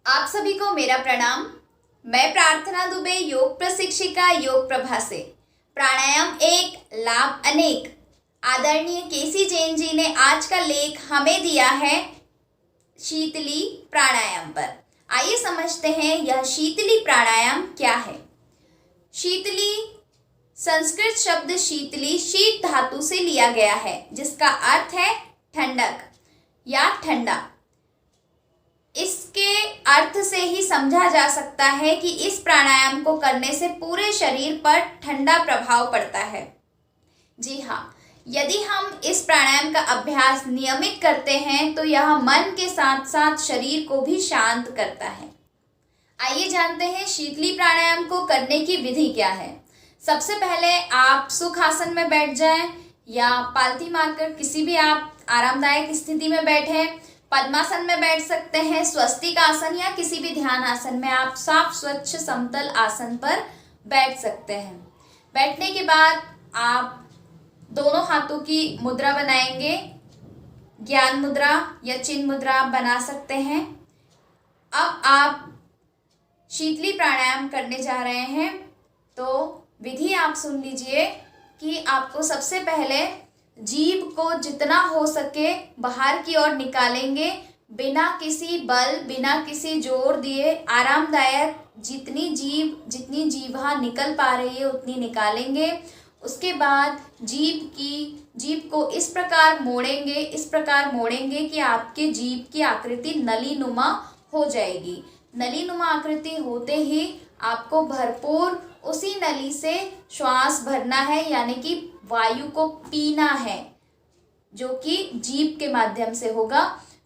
आप सभी को मेरा प्रणाम। मैं प्रार्थना दुबे, योग प्रशिक्षिका, योग प्रभा से। प्राणायाम एक, लाभ अनेक। आदरणीय केसी जैन जी ने आज का लेख हमें दिया है शीतली प्राणायाम पर। आइए समझते हैं यह शीतली प्राणायाम क्या है। शीतली संस्कृत शब्द शीतली शीत धातु से लिया गया है, जिसका अर्थ है ठंडक या ठंडा। इसके अर्थ से ही समझा जा सकता है कि इस प्राणायाम को करने से पूरे शरीर पर ठंडा प्रभाव पड़ता है। जी हाँ, यदि हम इस प्राणायाम का अभ्यास नियमित करते हैं तो यह मन के साथ साथ शरीर को भी शांत करता है। आइए जानते हैं शीतली प्राणायाम को करने की विधि क्या है। सबसे पहले आप सुख आसन में बैठ जाएं या पालथी मारकर किसी भी आप आरामदायक स्थिति में बैठें। पद्मासन में बैठ सकते हैं, स्वस्तिक आसन या किसी भी ध्यान आसन में आप साफ स्वच्छ समतल आसन पर बैठ सकते हैं। बैठने के बाद आप दोनों हाथों की मुद्रा बनाएंगे। ज्ञान मुद्रा या चिन्ह मुद्रा बना सकते हैं। अब आप शीतली प्राणायाम करने जा रहे हैं, तो विधि आप सुन लीजिए कि आपको सबसे पहले जीभ को जितना हो सके बाहर की ओर निकालेंगे, बिना किसी बल, बिना किसी जोर दिए आरामदायक जितनी जीभ निकल पा रही है उतनी निकालेंगे। उसके बाद जीभ को इस प्रकार मोड़ेंगे कि आपके जीभ की आकृति नलीनुमा हो जाएगी। नलीनुमा आकृति होते ही आपको भरपूर उसी नली से श्वास भरना है, यानी कि वायु को पीना है, जो कि जीभ के माध्यम से होगा।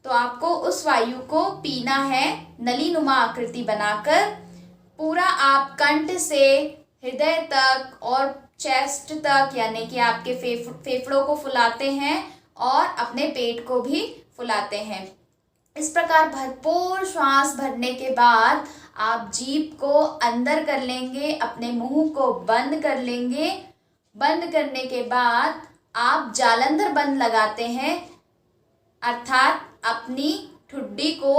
तो आपको उस वायु को पीना है नलीनुमा आकृति बनाकर। पूरा आप कंठ से हृदय तक और चेस्ट तक, यानी कि आपके फेफड़ों को फुलाते हैं और अपने पेट को भी फुलाते हैं। इस प्रकार भरपूर श्वास भरने के बाद आप जीभ को अंदर कर लेंगे, अपने मुंह को बंद कर लेंगे। बंद करने के बाद आप जालंधर बंद लगाते हैं, अर्थात अपनी ठुड्डी को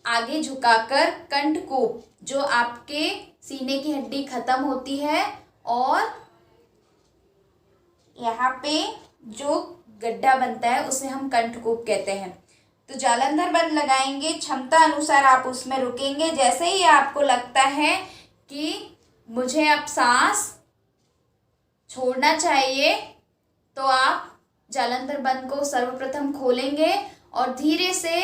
आगे झुकाकर कंठकूप, जो आपके सीने की हड्डी खत्म होती है, और यहाँ पे जो गड्ढा बनता है उसे हम कंठकूप कहते हैं। तो जालंधर बंद लगाएंगे, क्षमता अनुसार आप उसमें रुकेंगे। जैसे ही आपको लगता है कि मुझे अब सांस छोड़ना चाहिए, तो आप जालंधर बंद को सर्वप्रथम खोलेंगे और धीरे से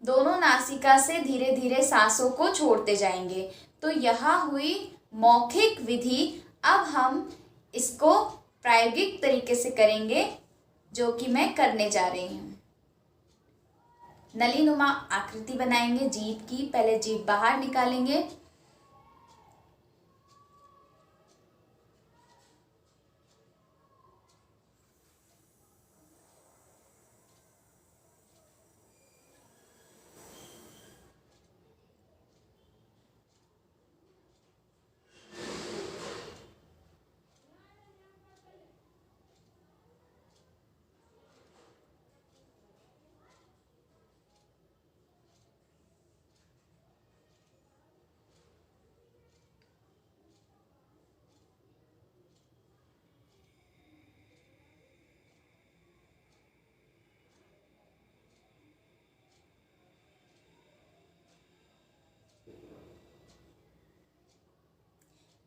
दोनों नासिका से धीरे धीरे सांसों को छोड़ते जाएंगे। तो यह हुई मौखिक विधि। अब हम इसको प्रायोगिक तरीके से करेंगे, जो कि मैं करने जा रही हूँ। नलीनुमा आकृति बनाएंगे जीभ की। पहले जीभ बाहर निकालेंगे,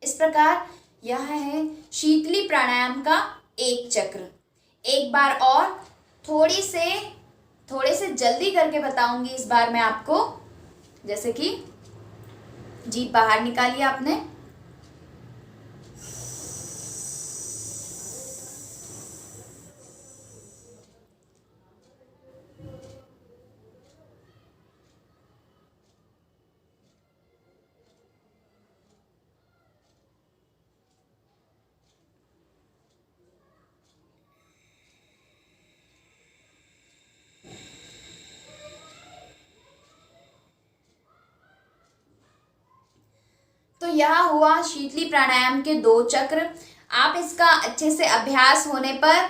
इस प्रकार यह है शीतली प्राणायाम का एक चक्र। एक बार और थोड़े से जल्दी करके बताऊंगी इस बार मैं आपको। जैसे कि जीभ बाहर निकालिए आपने, तो यह हुआ शीतली प्राणायाम के 2 चक्र। आप इसका अच्छे से अभ्यास होने पर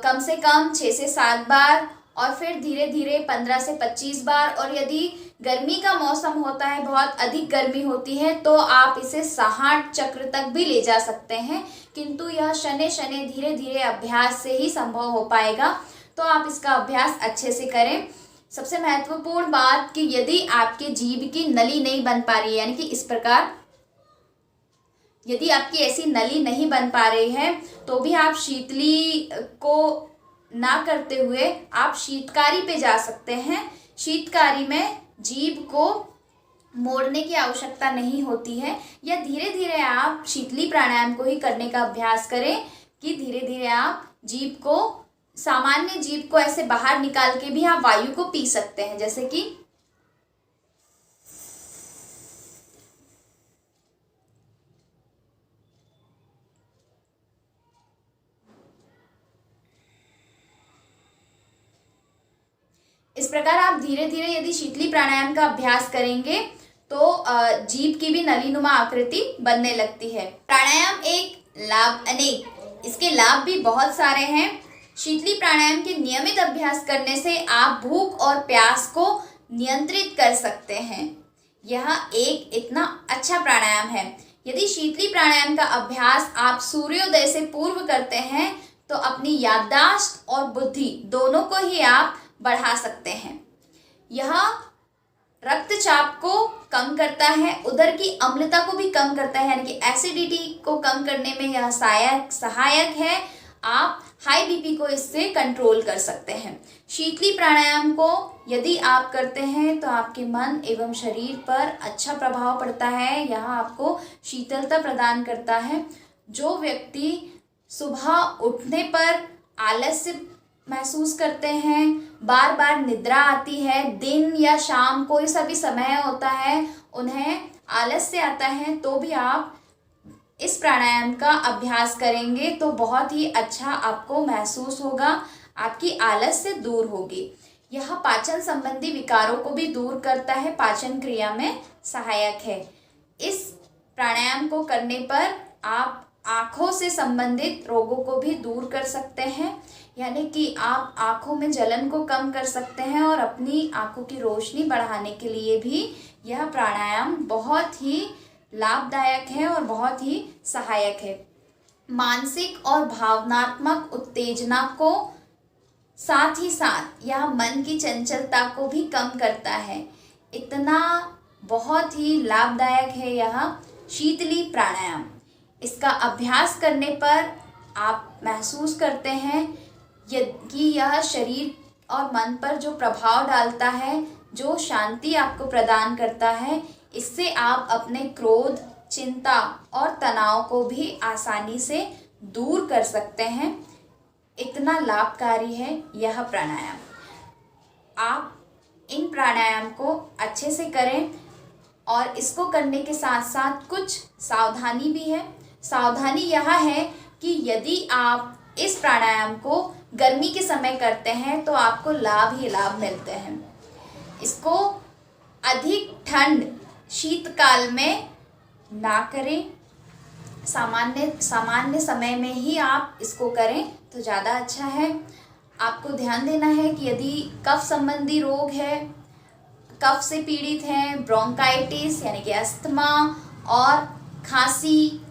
कम से कम 6 से 7 बार और फिर धीरे धीरे 15 से 25 बार, और यदि गर्मी का मौसम होता है, बहुत अधिक गर्मी होती है, तो आप इसे 60 चक्र तक भी ले जा सकते हैं, किंतु यह शनै शनै धीरे धीरे अभ्यास से ही संभव हो पाएगा। तो आप इसका अभ्यास अच्छे से करें। सबसे महत्वपूर्ण बात कि यदि आपके जीभ की नली नहीं बन पा रही है, यानी कि इस प्रकार यदि आपकी ऐसी नली नहीं बन पा रही है, तो भी आप शीतली को ना करते हुए आप शीतकारी पे जा सकते हैं। शीतकारी में जीभ को मोड़ने की आवश्यकता नहीं होती है, या धीरे धीरे आप शीतली प्राणायाम को ही करने का अभ्यास करें कि धीरे धीरे आप जीभ को, सामान्य जीभ को ऐसे बाहर निकाल के भी आप वायु को पी सकते हैं, जैसे कि इस प्रकार आप धीरे धीरे यदि शीतली प्राणायाम का अभ्यास करेंगे तो जीभ की भी नलीनुमा आकृति बनने लगती है। प्राणायाम एक, लाभ अनेक, इसके लाभ भी बहुत सारे हैं। शीतली प्राणायाम के नियमित अभ्यास करने से आप भूख और प्यास को नियंत्रित कर सकते हैं। यह एक इतना अच्छा प्राणायाम है। यदि शीतली प्राणायाम का अभ्यास आप सूर्योदय से पूर्व करते हैं तो अपनी याददाश्त और बुद्धि दोनों को ही आप बढ़ा सकते हैं। यह रक्तचाप को कम करता है, उदर की अम्लता को भी कम करता है, यानी कि एसिडिटी को कम करने में यह सहायक है। आप हाई बीपी को इससे कंट्रोल कर सकते हैं। शीतली प्राणायाम को यदि आप करते हैं तो आपके मन एवं शरीर पर अच्छा प्रभाव पड़ता है। यह आपको शीतलता प्रदान करता है। जो व्यक्ति सुबह उठने पर आलस्य महसूस करते हैं, बार बार निद्रा आती है, दिन या शाम कोई सा भी समय होता है उन्हें आलस्य आता है, तो भी आप इस प्राणायाम का अभ्यास करेंगे तो बहुत ही अच्छा आपको महसूस होगा, आपकी आलस्य दूर होगी। यह पाचन संबंधी विकारों को भी दूर करता है, पाचन क्रिया में सहायक है। इस प्राणायाम को करने पर आप आँखों से संबंधित रोगों को भी दूर कर सकते हैं, यानी कि आप आँखों में जलन को कम कर सकते हैं और अपनी आँखों की रोशनी बढ़ाने के लिए भी यह प्राणायाम बहुत ही लाभदायक है और बहुत ही सहायक है। मानसिक और भावनात्मक उत्तेजना को साथ ही साथ यह मन की चंचलता को भी कम करता है। इतना बहुत ही लाभदायक है यह शीतली प्राणायाम। इसका अभ्यास करने पर आप महसूस करते हैं कि यह शरीर और मन पर जो प्रभाव डालता है, जो शांति आपको प्रदान करता है, इससे आप अपने क्रोध, चिंता और तनाव को भी आसानी से दूर कर सकते हैं। इतना लाभकारी है यह प्राणायाम। आप इन प्राणायाम को अच्छे से करें और इसको करने के साथ साथ कुछ सावधानी भी है। सावधानी यह है कि यदि आप इस प्राणायाम को गर्मी के समय करते हैं तो आपको लाभ ही लाभ मिलते हैं। इसको अधिक ठंड शीतकाल में ना करें, सामान्य समय में ही आप इसको करें तो ज़्यादा अच्छा है। आपको ध्यान देना है कि यदि कफ संबंधी रोग है, कफ से पीड़ित हैं, ब्रोंकाइटिस यानी कि अस्थमा और खांसी,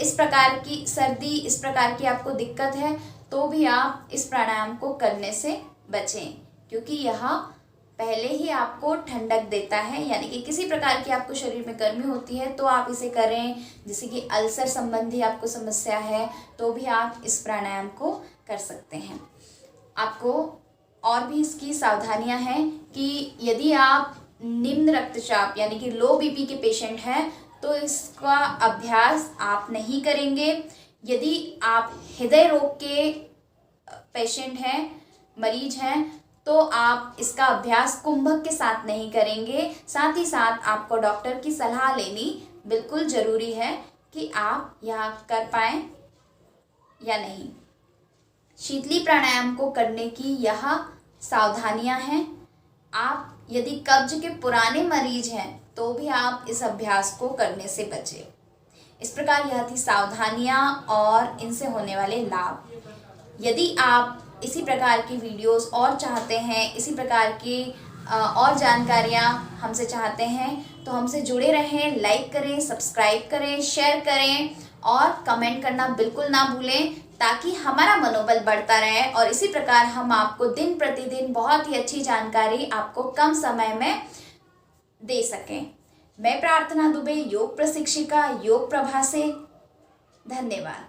इस प्रकार की सर्दी, इस प्रकार की आपको दिक्कत है, तो भी आप इस प्राणायाम को करने से बचें, क्योंकि यह पहले ही आपको ठंडक देता है। यानी कि किसी प्रकार की आपको शरीर में गर्मी होती है तो आप इसे करें। जैसे कि अल्सर संबंधी आपको समस्या है तो भी आप इस प्राणायाम को कर सकते हैं। आपको और भी इसकी सावधानियां हैं कि यदि आप निम्न रक्तचाप यानी कि लो बीपी के पेशेंट हैं तो इसका अभ्यास आप नहीं करेंगे। यदि आप हृदय रोग के पेशेंट हैं, मरीज हैं, तो आप इसका अभ्यास कुंभक के साथ नहीं करेंगे। साथ ही साथ आपको डॉक्टर की सलाह लेनी बिल्कुल ज़रूरी है कि आप यह कर पाएँ या नहीं। शीतली प्राणायाम को करने की यह सावधानियां हैं। आप यदि कब्ज के पुराने मरीज हैं तो भी आप इस अभ्यास को करने से बचें। इस प्रकार यह थी सावधानियां और इनसे होने वाले लाभ। यदि आप इसी प्रकार की वीडियोस और चाहते हैं, इसी प्रकार की और जानकारियाँ हमसे चाहते हैं तो हमसे जुड़े रहें, लाइक करें, सब्सक्राइब करें, शेयर करें और कमेंट करना बिल्कुल ना भूलें, ताकि हमारा मनोबल बढ़ता रहे और इसी प्रकार हम आपको दिन प्रतिदिन बहुत ही अच्छी जानकारी आपको कम समय में दे सकें। मैं प्रार्थना दुबे, योग प्रशिक्षिका, योग प्रभा से। धन्यवाद।